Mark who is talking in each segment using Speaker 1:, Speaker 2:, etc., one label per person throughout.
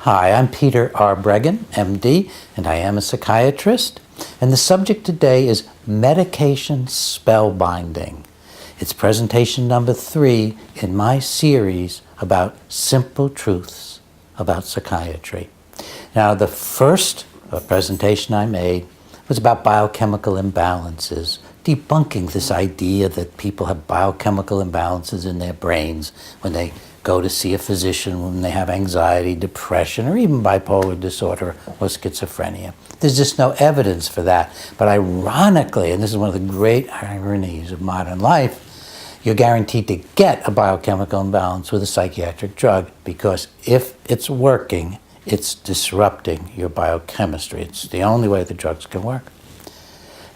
Speaker 1: Hi, I'm Peter R. Bregan, MD, and I am a psychiatrist. And the subject today is medication spellbinding. It's presentation number 3 in my series about simple truths about psychiatry. Now, the first presentation I made was about biochemical imbalances, debunking this idea that people have biochemical imbalances in their brains when they go to see a physician when they have anxiety, depression, or even bipolar disorder or schizophrenia. There's just no evidence for that. But ironically, and this is one of the great ironies of modern life, you're guaranteed to get a biochemical imbalance with a psychiatric drug because if it's working, it's disrupting your biochemistry. It's the only way the drugs can work.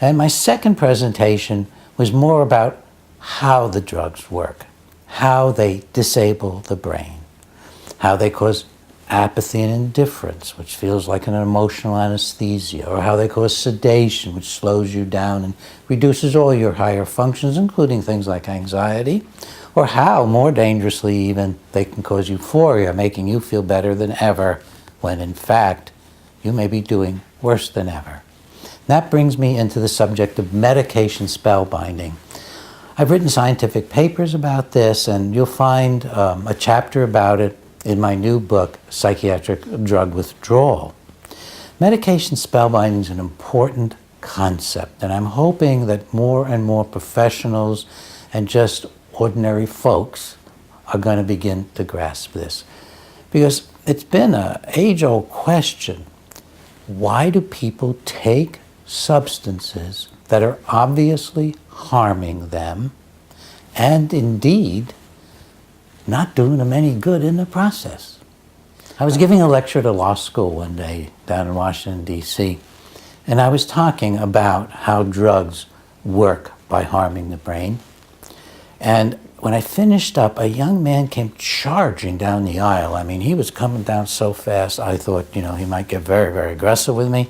Speaker 1: And my second presentation was more about how the drugs work, how they disable the brain, how they cause apathy and indifference, which feels like an emotional anesthesia, or how they cause sedation, which slows you down and reduces all your higher functions, including things like anxiety, or how, more dangerously even, they can cause euphoria, making you feel better than ever, when in fact, you may be doing worse than ever. That brings me into the subject of medication spellbinding. I've written scientific papers about this, and you'll find a chapter about it in my new book, Psychiatric Drug Withdrawal. Medication spellbinding is an important concept, and I'm hoping that more and more professionals and just ordinary folks are going to begin to grasp this. Because it's been an age-old question. Why do people take substances that are obviously harming them and indeed not doing them any good in the process? I was giving a lecture at a law school one day down in Washington, D.C., and I was talking about how drugs work by harming the brain. And when I finished up, a young man came charging down the aisle. I mean, he was coming down so fast, I thought, he might get very, very aggressive with me.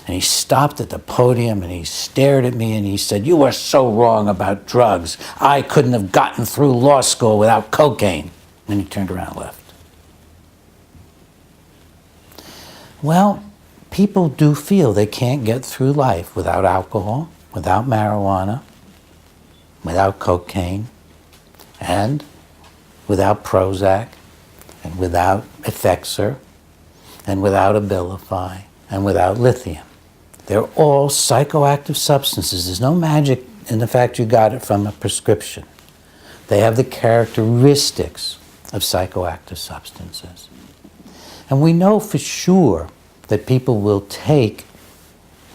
Speaker 1: And he stopped at the podium and he stared at me and he said, "You are so wrong about drugs. I couldn't have gotten through law school without cocaine." And he turned around and left. Well, people do feel they can't get through life without alcohol, without marijuana, without cocaine, and without Prozac, and without Effexor, and without Abilify, and without lithium. They're all psychoactive substances. There's no magic in the fact you got it from a prescription. They have the characteristics of psychoactive substances. And we know for sure that people will take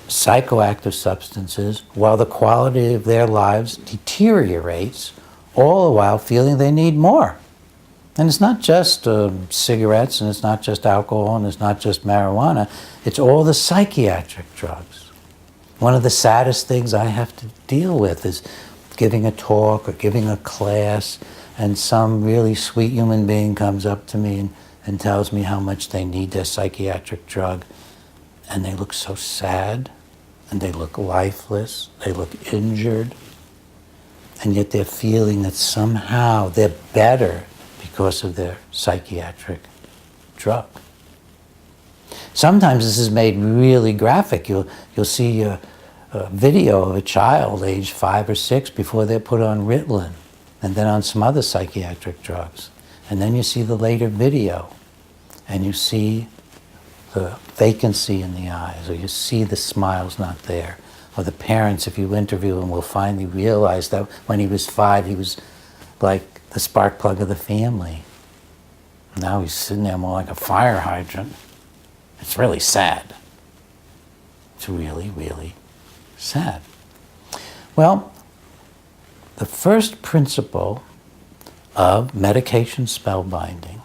Speaker 1: psychoactive substances while the quality of their lives deteriorates, all the while feeling they need more. And it's not just cigarettes, and it's not just alcohol, and it's not just marijuana. It's all the psychiatric drugs. One of the saddest things I have to deal with is giving a talk or giving a class, and some really sweet human being comes up to me and tells me how much they need their psychiatric drug. And they look so sad, and they look lifeless, they look injured, and yet they're feeling that somehow they're better because of their psychiatric drug. Sometimes this is made really graphic. You'll see a video of a child aged 5 or 6 before they're put on Ritalin and then on some other psychiatric drugs. And then you see the later video and you see the vacancy in the eyes, or you see the smiles not there. Or the parents, if you interview them, will finally realize that when he was 5, he was like the spark plug of the family. Now he's sitting there more like a fire hydrant. It's really sad. It's really, really sad. Well, the first principle of medication spellbinding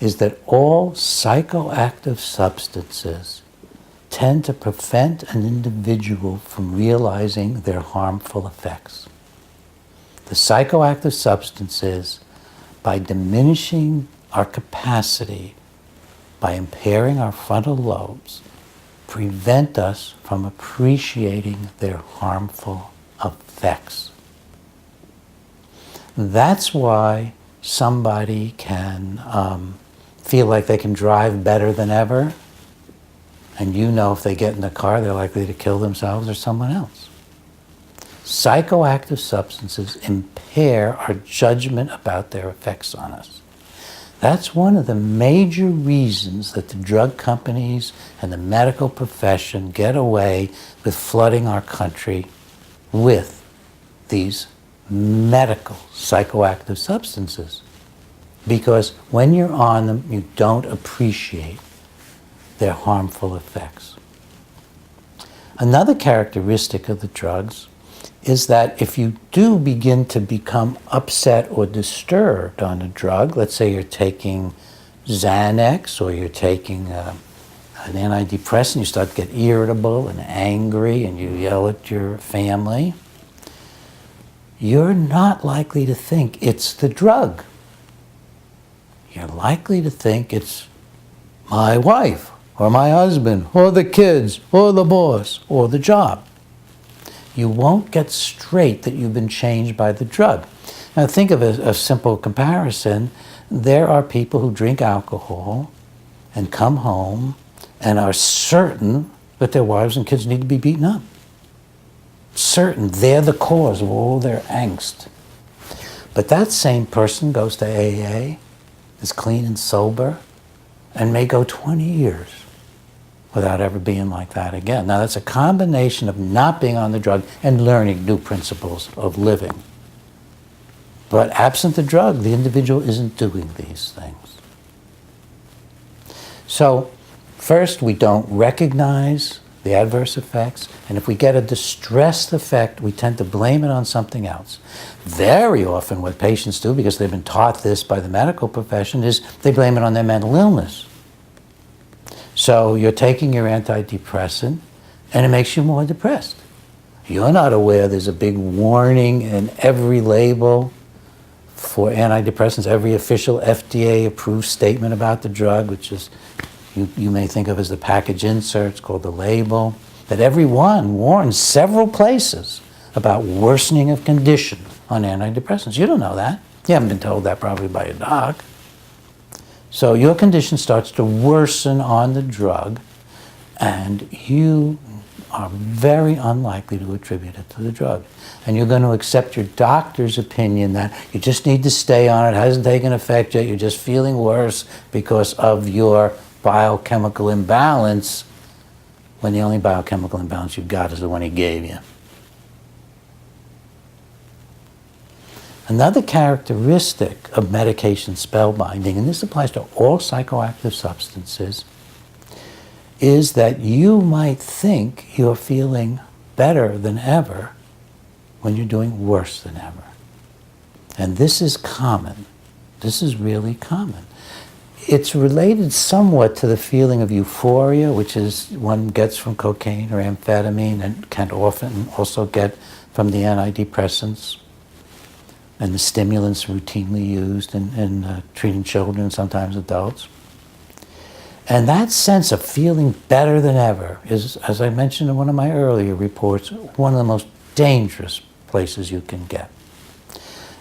Speaker 1: is that all psychoactive substances tend to prevent an individual from realizing their harmful effects. The psychoactive substances, by diminishing our capacity, by impairing our frontal lobes, prevent us from appreciating their harmful effects. That's why somebody can feel like they can drive better than ever, and you know if they get in the car, they're likely to kill themselves or someone else. Psychoactive substances impair our judgment about their effects on us. That's one of the major reasons that the drug companies and the medical profession get away with flooding our country with these medical psychoactive substances. Because when you're on them, you don't appreciate their harmful effects. Another characteristic of the drugs is that if you do begin to become upset or disturbed on a drug, let's say you're taking Xanax or you're taking an antidepressant, you start to get irritable and angry and you yell at your family, you're not likely to think it's the drug. You're likely to think it's my wife or my husband or the kids or the boss or the job. You won't get straight that you've been changed by the drug. Now think of a simple comparison. There are people who drink alcohol and come home and are certain that their wives and kids need to be beaten up. Certain they're the cause of all their angst. But that same person goes to AA, is clean and sober, and may go 20 years without ever being like that again. Now that's a combination of not being on the drug and learning new principles of living. But absent the drug, the individual isn't doing these things. So first, we don't recognize the adverse effects, and if we get a distressed effect, we tend to blame it on something else. Very often what patients do, because they've been taught this by the medical profession, is they blame it on their mental illness. So you're taking your antidepressant, and it makes you more depressed. You're not aware there's a big warning in every label for antidepressants, every official FDA-approved statement about the drug, which is you may think of as the package insert, it's called the label, that every one warns several places about worsening of condition on antidepressants. You don't know that. You haven't been told that probably by a doc. So your condition starts to worsen on the drug, and you are very unlikely to attribute it to the drug. And you're going to accept your doctor's opinion that you just need to stay on it, hasn't taken effect yet, you're just feeling worse because of your biochemical imbalance, when the only biochemical imbalance you've got is the one he gave you. Another characteristic of medication spellbinding, and this applies to all psychoactive substances, is that you might think you're feeling better than ever when you're doing worse than ever. And this is common. This is really common. It's related somewhat to the feeling of euphoria, which is one gets from cocaine or amphetamine and can often also get from the antidepressants and the stimulants routinely used in treating children, sometimes adults. And that sense of feeling better than ever is, as I mentioned in one of my earlier reports, one of the most dangerous places you can get.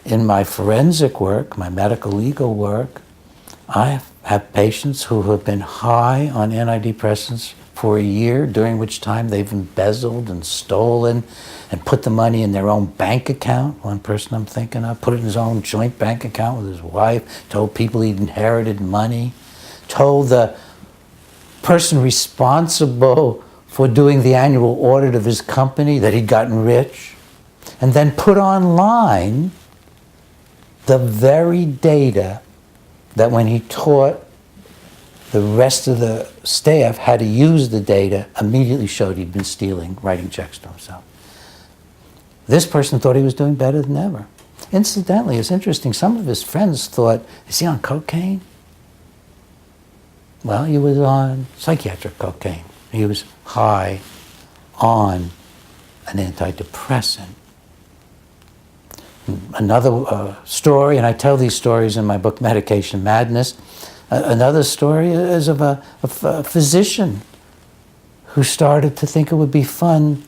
Speaker 1: In my forensic work, my medical legal work, I have patients who have been high on antidepressants for a year, during which time they've embezzled and stolen and put the money in their own bank account. One person I'm thinking of put it in his own joint bank account with his wife, told people he'd inherited money, told the person responsible for doing the annual audit of his company that he'd gotten rich, and then put online the very data that when he taught the rest of the staff how to use the data, immediately showed he'd been stealing, writing checks to himself. This person thought he was doing better than ever. Incidentally, it's interesting, some of his friends thought, is he on cocaine? Well, he was on psychiatric cocaine. He was high on an antidepressant. Another story, and I tell these stories in my book, Medication Madness. Another story is of a physician who started to think it would be fun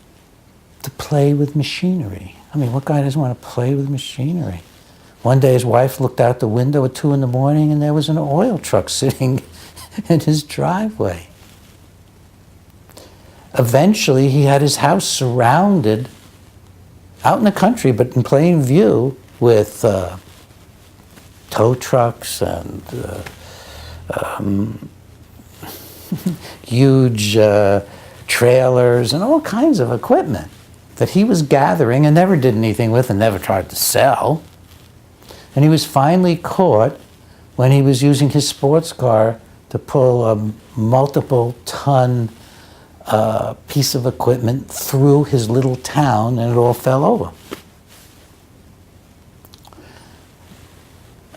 Speaker 1: to play with machinery. I mean, what guy doesn't want to play with machinery? One day his wife looked out the window at 2 in the morning and there was an oil truck sitting in his driveway. Eventually, he had his house surrounded out in the country, but in plain view, with tow trucks and huge trailers and all kinds of equipment that he was gathering and never did anything with and never tried to sell. And he was finally caught when he was using his sports car to pull a multiple-ton piece of equipment through his little town, and it all fell over.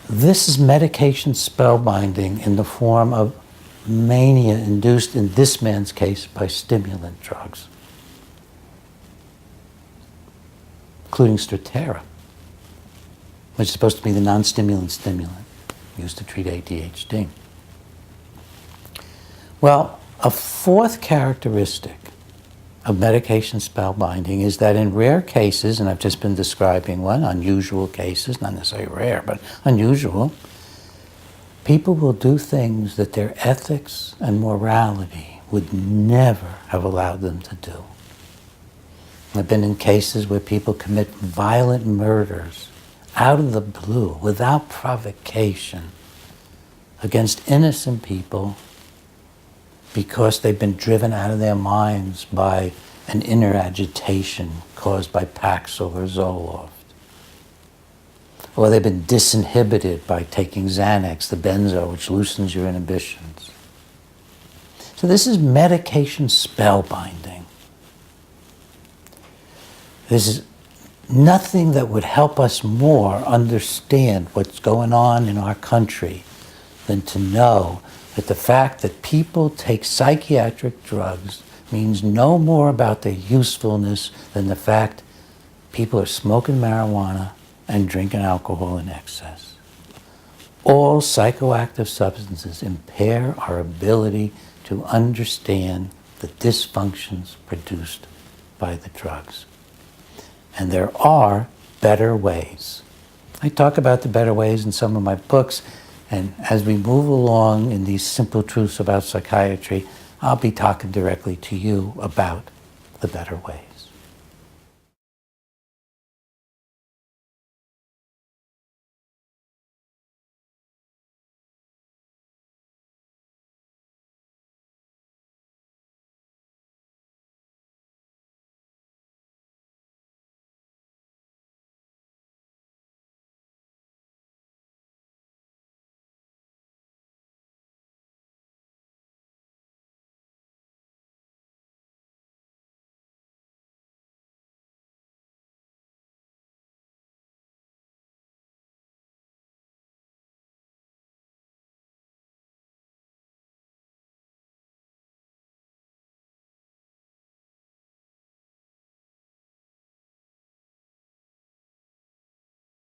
Speaker 1: This is medication spellbinding in the form of mania induced, in this man's case, by stimulant drugs, including Strattera, which is supposed to be the non-stimulant stimulant used to treat ADHD. Well, a fourth characteristic of medication spellbinding is that in rare cases, and I've just been describing one, unusual cases, not necessarily rare, but unusual, people will do things that their ethics and morality would never have allowed them to do. I've been in cases where people commit violent murders out of the blue, without provocation, against innocent people because they've been driven out of their minds by an inner agitation caused by Paxil or Zoloft. Or they've been disinhibited by taking Xanax, the benzo, which loosens your inhibitions. So this is medication spellbinding. This is nothing that would help us more understand what's going on in our country than to know that the fact that people take psychiatric drugs means no more about their usefulness than the fact people are smoking marijuana and drinking alcohol in excess. All psychoactive substances impair our ability to understand the dysfunctions produced by the drugs. And there are better ways. I talk about the better ways in some of my books, and as we move along in these simple truths about psychiatry, I'll be talking directly to you about the better ways.